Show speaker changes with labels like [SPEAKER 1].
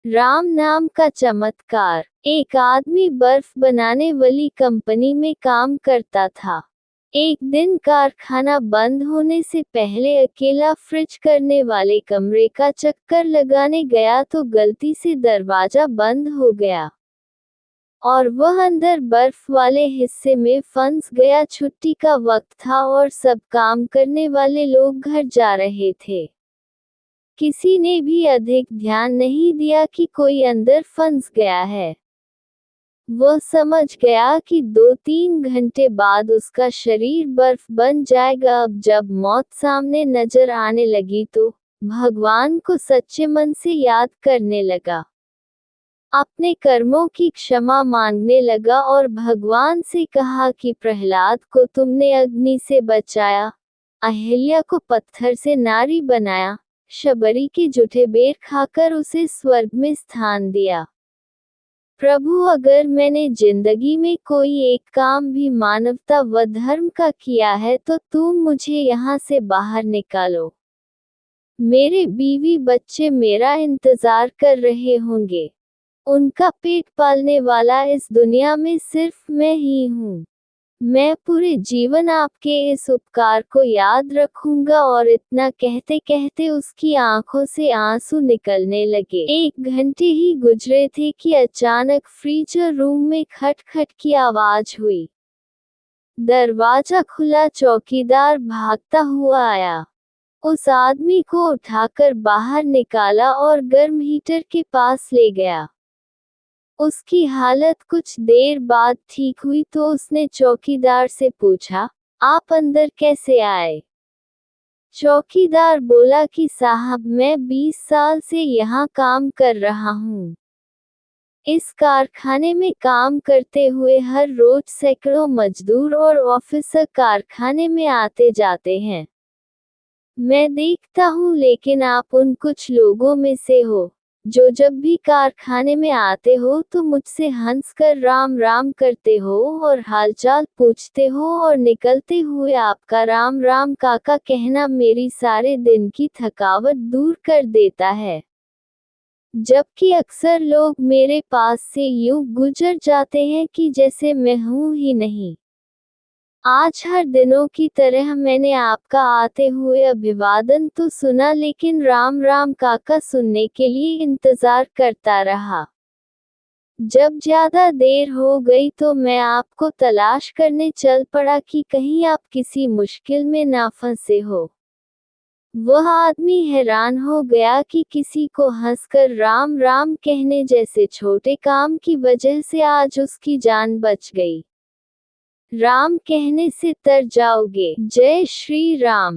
[SPEAKER 1] राम नाम का चमत्कार। एक आदमी बर्फ बनाने वाली कंपनी में काम करता था। एक दिन कारखाना बंद होने से पहले अकेला फ्रिज करने वाले कमरे का चक्कर लगाने गया तो गलती से दरवाजा बंद हो गया और वह अंदर बर्फ वाले हिस्से में फंस गया। छुट्टी का वक्त था और सब काम करने वाले लोग घर जा रहे थे। किसी ने भी अधिक ध्यान नहीं दिया कि कोई अंदर फंस गया है। वह समझ गया कि 2-3 घंटे बाद उसका शरीर बर्फ बन जाएगा। अब जब मौत सामने नजर आने लगी तो भगवान को सच्चे मन से याद करने लगा। अपने कर्मों की क्षमा मांगने लगा और भगवान से कहा कि प्रहलाद को तुमने अग्नि से बचाया, अहिल्या को पत्थर से नारी बनाया, शबरी के जूठे बेर खाकर उसे स्वर्ग में स्थान दिया। प्रभु, अगर मैंने जिंदगी में कोई एक काम भी मानवता व धर्म का किया है तो तुम मुझे यहाँ से बाहर निकालो। मेरे बीवी बच्चे मेरा इंतजार कर रहे होंगे। उनका पेट पालने वाला इस दुनिया में सिर्फ मैं ही हूँ। मैं पूरे जीवन आपके इस उपकार को याद रखूंगा। और इतना कहते कहते उसकी आंखों से आंसू निकलने लगे। 1 घंटे ही गुजरे थे कि अचानक फ्रीजर रूम में खटखट की आवाज हुई। दरवाजा खुला, चौकीदार भागता हुआ आया। उस आदमी को उठाकर बाहर निकाला और गर्म हीटर के पास ले गया। उसकी हालत कुछ देर बाद ठीक हुई तो उसने चौकीदार से पूछा, आप अंदर कैसे आए? चौकीदार बोला कि साहब, मैं 20 साल से यहाँ काम कर रहा हूँ। इस कारखाने में काम करते हुए हर रोज सैकड़ों मजदूर और ऑफिसर कारखाने में आते जाते हैं। मैं देखता हूँ, लेकिन आप उन कुछ लोगों में से हो जो जब भी कारखाने में आते हो तो मुझसे हंसकर राम राम करते हो और हालचाल पूछते हो और निकलते हुए आपका राम राम काका कहना मेरी सारे दिन की थकावट दूर कर देता है। जबकि अक्सर लोग मेरे पास से यूं गुजर जाते हैं कि जैसे मैं हूं ही नहीं। आज हर दिनों की तरह मैंने आपका आते हुए अभिवादन तो सुना, लेकिन राम राम काका सुनने के लिए इंतजार करता रहा। जब ज्यादा देर हो गई तो मैं आपको तलाश करने चल पड़ा कि कहीं आप किसी मुश्किल में ना फंसे हो। वह आदमी हैरान हो गया कि किसी को हंसकर राम राम कहने जैसे छोटे काम की वजह से आज उसकी जान बच गई। राम कहने से तर जाओगे। जय श्री राम।